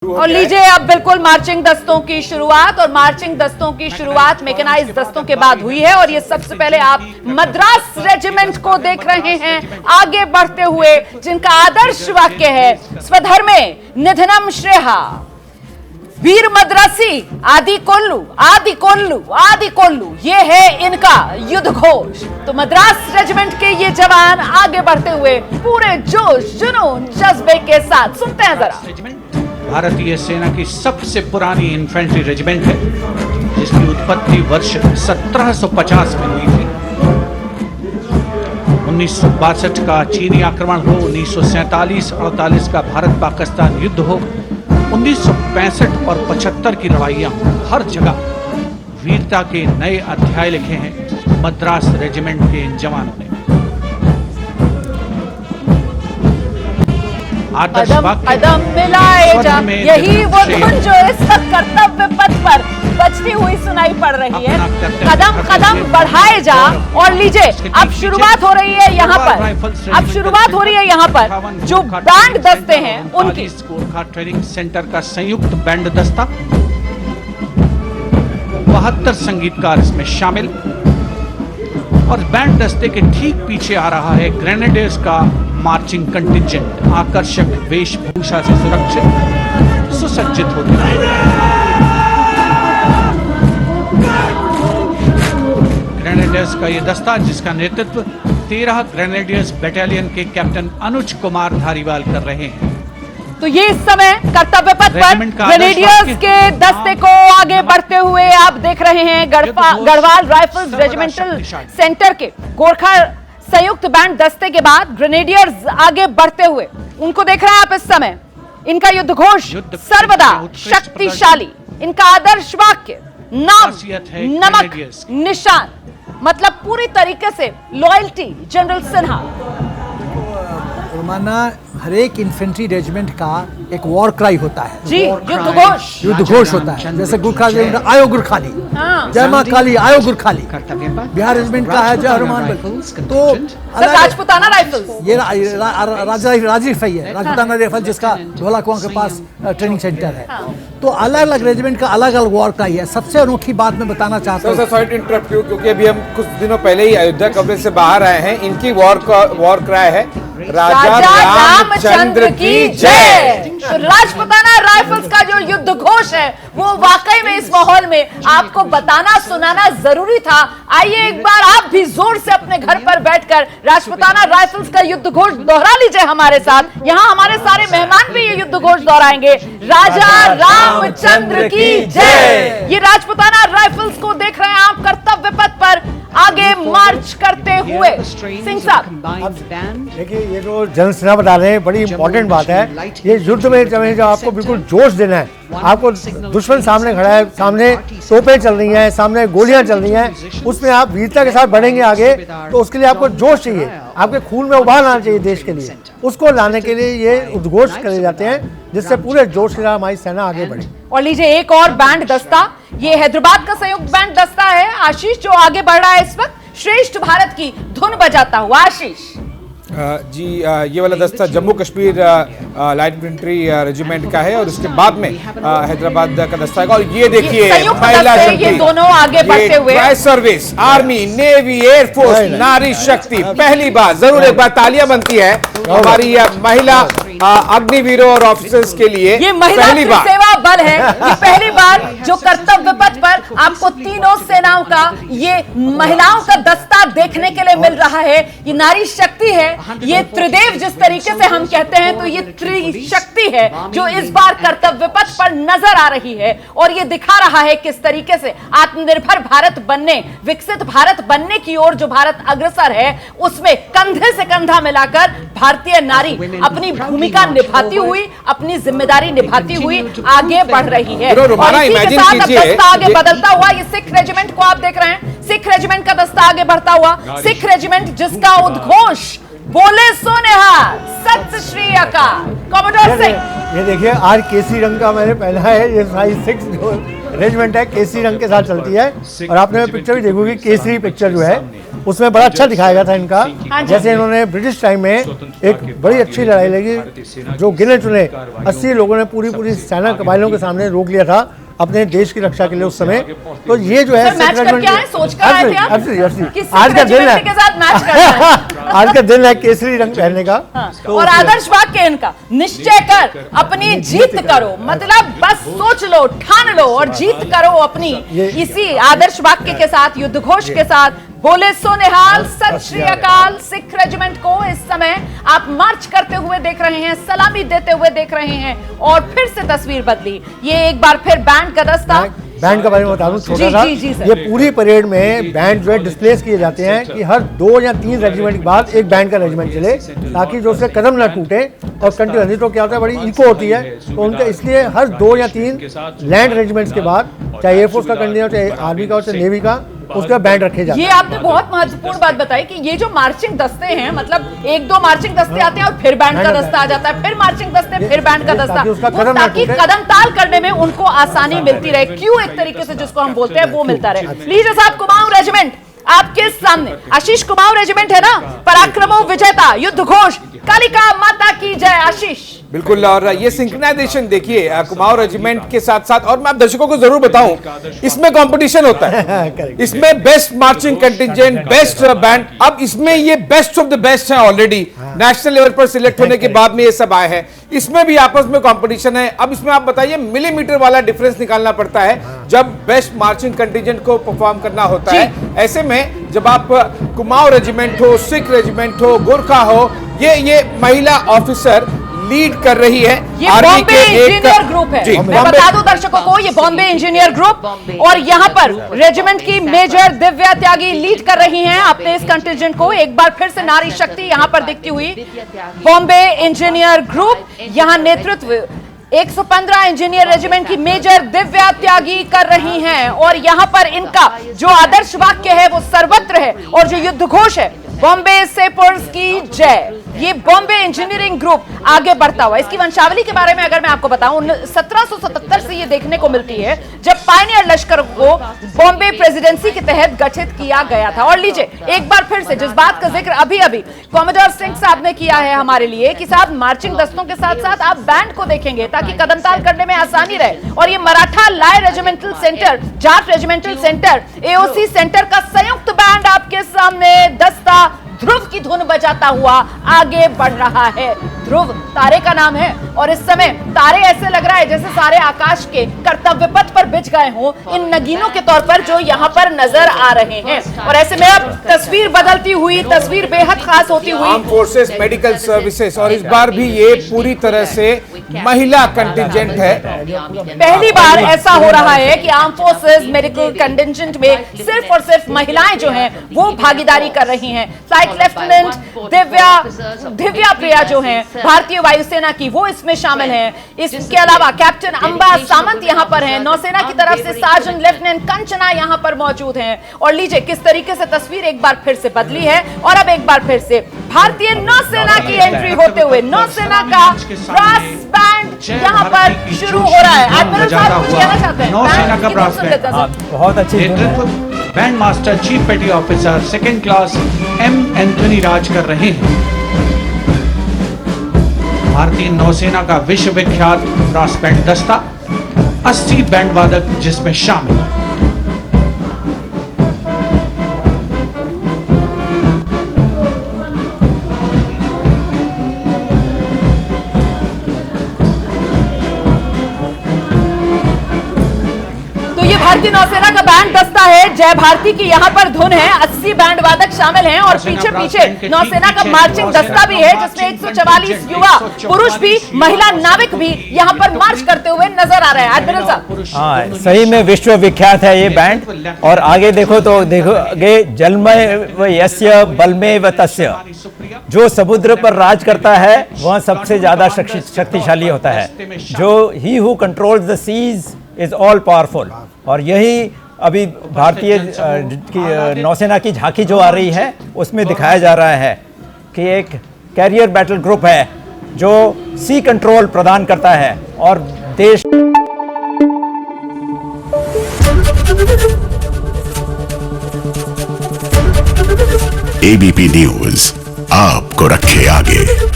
और लीजिए अब बिल्कुल मार्चिंग दस्तों की शुरुआत। और मार्चिंग दस्तों की शुरुआत मैकेनाइज्ड दस्तों के बाद हुई है। और ये सबसे पहले आप मद्रास रेजिमेंट को देख रहे हैं आगे बढ़ते हुए, जिनका आदर्श वाक्य है स्वधर्मे निधनम श्रेहा, वीर मद्रासी आदि कोल्लू आदि कोल्लू आदि कोल्लू, ये है इनका युद्ध घोष। तो मद्रास रेजिमेंट के ये जवान आगे बढ़ते हुए पूरे जोश जुनून जज्बे के साथ, सुनते हैं जरा। भारतीय सेना की सबसे पुरानी इन्फेंट्री रेजिमेंट है, जिसकी उत्पत्ति वर्ष 1750 में हुई थी। 1962 का चीनी आक्रमण हो, 1947-48 का भारत पाकिस्तान युद्ध हो, 1965 और 75 की लड़ाइयां हो, हर जगह वीरता के नए अध्याय लिखे हैं मद्रास रेजिमेंट के इन जवानों ने। कदम मिलाए जा, यही वो धुन जो इस कर्तव्य पथ पर बजती हुई सुनाई पड़ रही है। कदम कदम बढ़ाए जा। और लीजिए अब शुरुआत हो रही है यहाँ पर, अब शुरुआत हो रही है यहाँ पर जो बैंड दस्ते हैं उनकी। गोरखा ट्रेनिंग सेंटर का संयुक्त बैंड दस्ता, 72 संगीतकार इसमें शामिल। और बैंड दस्ते के ठीक पीछे आ रहा है ग्रेनेडियर्स का मार्चिंग कंटिंजेंट, आकर्षक वेशभूषा से सुरक्षित सुसज्जित होते हैं। ग्रेनेडियर्स का यह दस्ता, जिसका नेतृत्व 13 ग्रेनेडियर्स बटालियन के कैप्टन अनुज कुमार धारीवाल कर रहे हैं। तो ये इस समय कर्तव्य पथ पर ग्रेनेडियर्स के दस्ते को आगे बढ़ते हुए आप देख रहे हैं। गढ़वाल राइफल्स रेजिमेंटल सेंटर के गोरखा संयुक्त बैंड दस्ते के बाद ग्रेनेडियर्स आगे बढ़ते हुए उनको देख रहे हैं आप इस समय। इनका युद्ध घोष सर्वदा शक्तिशाली, इनका आदर्श वाक्य नाम नमक निशान, मतलब पूरी तरीके से लॉयल्टी। जनरल सिन्हा, रोमाना, हर एक इन्फेंट्री रेजिमेंट का एक वॉर क्राई होता है जी, युद्ध घोष होता है। जैसे गुरखा रेजिमेंट आयो गुरखाली, जय मां काली आयो गुरखाली। बिहार रेजिमेंट का है जय हनुमान बल। तो राजपुताना राइफल्स, ये राजपूताना राइफल जिसका ढोला कुआं के पास ट्रेनिंग सेंटर है। तो अलग अलग रेजिमेंट का अलग अलग वॉर क्राई है। सबसे अनोखी बात मैं बताना चाहता हूँ, क्योंकि अभी हम कुछ दिनों पहले ही अयोध्या कवरेज से बाहर आए हैं। इनकी वॉर क्राई है राजा रामचंद्र की जय। तो राजपुताना राइफल्स का जो युद्ध घोष है वो वाकई में इस माहौल में आपको बताना सुनाना जरूरी था। आइए एक बार आप भी जोर से अपने घर पर बैठकर राजपुताना राइफल्स का युद्ध घोष दोहरा लीजिए हमारे साथ। यहाँ हमारे सारे मेहमान भी ये युद्ध घोष दोहराएंगे, राजा रामचंद्र की जय। ये राजपुताना राइफल्स को देख रहे हैं आप कर्तव्य पथ पर आगे मार्च करते हुए। सिंह साहब, देखिए ये जो जनरल सिन्हा बता रहे हैं बड़ी इंपॉर्टेंट बात है। ये युद्ध में जब आपको बिल्कुल जोश देना है, आपको दुश्मन सामने खड़ा है, सामने तोपें चल रही हैं, सामने गोलियां चल रही हैं, उसमें आप वीरता के साथ बढ़ेंगे आगे। तो उसके लिए आपको जोश चाहिए, आपके खून में उबाल आना चाहिए देश के लिए। उसको लाने के लिए ये उद्घोष करे जाते हैं, जिससे पूरे जोश के साथ हमारी सेना आगे बढ़े। और लीजिए एक और बैंड दस्ता, ये हैदराबाद का संयुक्त बैंड दस्ता है आशीष, जो आगे बढ़ रहा है इस वक्त श्रेष्ठ भारत की धुन बजाता हुआ। आशीष जी, ये वाला दस्ता Jammu Kashmir light infantry regiment का है और उसके बाद में हैदराबाद का दस्ता है। और ये देखिए महिला शक्ति, ये दोनों आगे बढ़ते हुए tri service, army, navy, air force, नारी शक्ति, पहली बार जरूर एक बार तालियां बनती है हमारी महिला अग्निवीरों और ऑफिसर्स के लिए। ये महिला सेवा बल है, ये पहली बार जो कर्तव्य पथ पर आपको तीनों सेनाओं का ये महिलाओं का दस्ता देखने के लिए मिल रहा है। ये नारी शक्ति है, ये त्रिदेव जिस तरीके से हम कहते हैं, तो ये त्रिशक्ति है जो इस बार कर्तव्य पथ पर नजर आ रही है। और ये दिखा रहा है किस तरीके से आत्मनिर्भर भारत बनने, विकसित भारत बनने की ओर जो भारत अग्रसर है, उसमें कंधे से कंधा मिलाकर भारतीय नारी अपनी भूमिका निभाती हुई, अपनी जिम्मेदारी निभाती हुई आगे बढ़ रही है। और इसी के साथ अब दस्ता आगे बदलता हुआ, ये सिख रेजिमेंट को आप देख रहे हैं, सिख रेजिमेंट का दस्ता आगे बढ़ता हुआ। सिख रेजिमेंट जिसका उद्घोष बोले सोनेहाल, सत श्री अकाल। कॉमोडोर सिंह, ये देखिए आज केसरी रंग का मैंने पहना है, ये साइज 6 जो रेजिमेंट है केसरी रंग के साथ चलती है। और आपने पिक्चर भी देखोगे, केसरी पिक्चर जो है उसमें बड़ा अच्छा दिखाया गया था इनका। जैसे इन्होंने ब्रिटिश टाइम में एक बड़ी अच्छी लड़ाई लगी, जो गिने चुने 80 लोगों ने पूरी सेना कबाइलों के सामने रोक लिया था अपने देश की रक्षा के लिए उस समय। तो ये जो है मैच करके आए, सोच कर आए थे आप? आज का दिन है, के साथ मैच करना है। आज का दिन है केसरी रंग पहनने का। तो और आदर्श वाक्य इनका, निश्चय कर अपनी जीत करो, मतलब बस सोच लो, ठान लो और जीत करो अपनी। इसी आदर्श वाक्य के साथ, युद्ध घोष के साथ, बोले सोनेहाल, सत श्री अकाल। सिख रेजिमेंट को इस समय आप मार्च करते हुए देख रहे हैं, सलामी देते हुए देख रहे हैं। और फिर से तस्वीर बदली, ये एक बार फिर बैंड का दस्ता। बैंड का बारे में बता दूं छोटा सा, ये पूरी परेड में बैंड जो है डिस्प्लेस किए जाते हैं कि हर 2 या 3 रेजिमेंट के बाद एक बैंड का रेजिमेंट चले, ताकि जो उसके कदम न टूटे और कंटिन्यू। तो क्या होता है, बड़ी इको होती है, तो उनका इसलिए हर 2 या 3 लैंड रेजिमेंट्स के बाद, चाहे एयरफोर्स का कंटिन्यू, चाहे आर्मी का, चाहे नेवी का, उसका बैंड रखे जाते हैं। ये आपने बहुत महत्वपूर्ण बात बताई कि ये जो मार्चिंग दस्ते हैं, मतलब 1-2 मार्चिंग दस्ते आते हैं और फिर बैंड का दस्ता आ जाता है, फिर मार्चिंग दस्ते, फिर बैंड का दस्ता, ताकि कदम ताल करने में उनको आसानी मिलती रहे, क्यों एक तरीके से जिसको हम बोलते हैं वो मिलता रहे। लीजिए साहब, कुमाऊं रेजिमेंट आपके सामने, आशीष कुमाऊं रेजिमेंट है ना, पराक्रमो विजेता, युद्ध घोष, कालिका माता की जय। आशीष, बिल्कुल। और ये सिंक्रोनाइजेशन देखिए कुमाऊं रेजिमेंट के साथ साथ, और मैं आप दर्शकों को जरूर बताऊं, इसमें कंपटीशन होता है, इसमें best marching contingent, best band. अब इसमें ये बेस्ट ऑफ द बेस्ट है, ऑलरेडी नेशनल लेवल पर सिलेक्ट होने के बाद में ये सब आए हैं। इसमें भी आपस में कंपटीशन है। अब इसमें आप बताइए, मिलीमीटर वाला डिफरेंस निकालना पड़ता है जब बेस्ट मार्चिंग कंटिजेंट को परफॉर्म करना होता है। ऐसे में जब आप कुमाऊं रेजिमेंट हो, सिख रेजिमेंट हो, गोरखा हो, ये महिला ऑफिसर लीड कर रही है। ये बॉम्बे इंजीनियर ग्रुप है। मैं बता दूं दर्शकों को, ये बॉम्बे इंजीनियर ग्रुप, और यहाँ पर रेजिमेंट की मेजर दिव्या त्यागी लीड कर रही हैं अपने इस कंटिजेंट को। एक बार फिर से नारी शक्ति यहाँ पर दिखती हुई, बॉम्बे इंजीनियर ग्रुप। यहाँ नेतृत्व 115 इंजीनियर रेजिमेंट की मेजर दिव्या त्यागी कर रही हैं। और यहाँ पर इनका जो आदर्श वाक्य है वो सर्वत्र है, और जो युद्ध घोष है, बॉम्बे सेपर्स की जय। ये बॉम्बे इंजीनियरिंग ग्रुप आगे बढ़ता हुआ, इसकी वंशावली के बारे में अगर मैं आपको बताऊं, 1777 से ये देखने को मिलती है, जब पायनियर लश्कर को बॉम्बे प्रेसिडेंसी के तहत गठित किया गया था। और लीजिए एक बार फिर से, जिस बात का जिक्र अभी अभी कॉमोडोर सिंह साहब ने किया है हमारे लिए, कि साहब मार्चिंग दस्तों के साथ साथ आप बैंड को देखेंगे ताकि कदम ताल करने में आसानी रहे। और ये मराठा लाय regimental centre, Jat regimental centre, AOC centre का संयुक्त बैंड आपके सामने, दस्ता ध्रुव की धुन बजाता हुआ आगे बढ़ रहा है। ध्रुव तारे का नाम है, और इस समय तारे ऐसे लग रहा है जैसे सारे आकाश के कर्तव्य पथ पर बिछ गए हों, इन नगीनों के तौर पर जो यहाँ पर नजर आ रहे हैं। और ऐसे में अब तस्वीर बदलती हुई, तस्वीर बेहद खास होती हुई। आर्म फोर्सेस मेडिकल सर्विसेज, और इस बार भी ये पूरी तरह से महिला कंटिजेंट है। पहली बार ऐसा हो रहा है कि आर्म फोर्सेस मेडिकल कंटिजेंट में सिर्फ और सिर्फ महिलाएं जो हैं वो भागीदारी कर रही हैं। फ्लाइट लेफ्टिनेंट दिव्या प्रिया जो हैं भारतीय वायुसेना की, वो इसमें शामिल हैं। इसके अलावा कैप्टन अंबा सामंत यहाँ पर हैं, नौसेना की तरफ से सार्जेंट लेफ्टिनेंट कंचना यहाँ पर मौजूद हैं। और लीजिए किस तरीके से तस्वीर एक बार फिर से बदली है, और अब एक बार फिर से भारतीय नौसेना की एंट्री होते हुए नौसेना का ब्रास बैंड यहाँ पर शुरू हो रहा है। एडमिरल साहब कुछ कहना चाहते हैं? नौसेना का ब्रास बैंड, बहुत अच्छी band master chief petty officer 2nd class M Anthony Raj कर रहे हैं। भारतीय नौसेना का विश्व विख्यात ब्रास बैंड दस्ता, 80 बैंड वादक जिसमें शामिल। भारतीय नौसेना का बैंड दस्ता है, जय भारती की यहाँ पर धुन है, 80 बैंड वादक शामिल हैं, और पीछे पीछे नौसेना का मार्चिंग दस्ता भी है, जिसमें 144 युवा पुरुष भी, महिला नाविक भी यहाँ पर मार्च करते हुए नजर आ रहे हैं। एडमिरल साहब, हाँ, सही में विश्व विख्यात है ये बैंड। और आगे देखो तो देखोगे, जलमय व यस्य बलमय व तस्य, जो समुद्र पर राज करता है वह सबसे ज्यादा शक्तिशाली होता है। जो he who controls the seas is all powerful. और यही अभी भारतीय नौसेना की झांकी जो आ रही है उसमें दिखाया जा रहा है। कि एक कैरियर बैटल ग्रुप है जो सी कंट्रोल प्रदान करता है और देश एबीपी न्यूज आपको रखे आगे।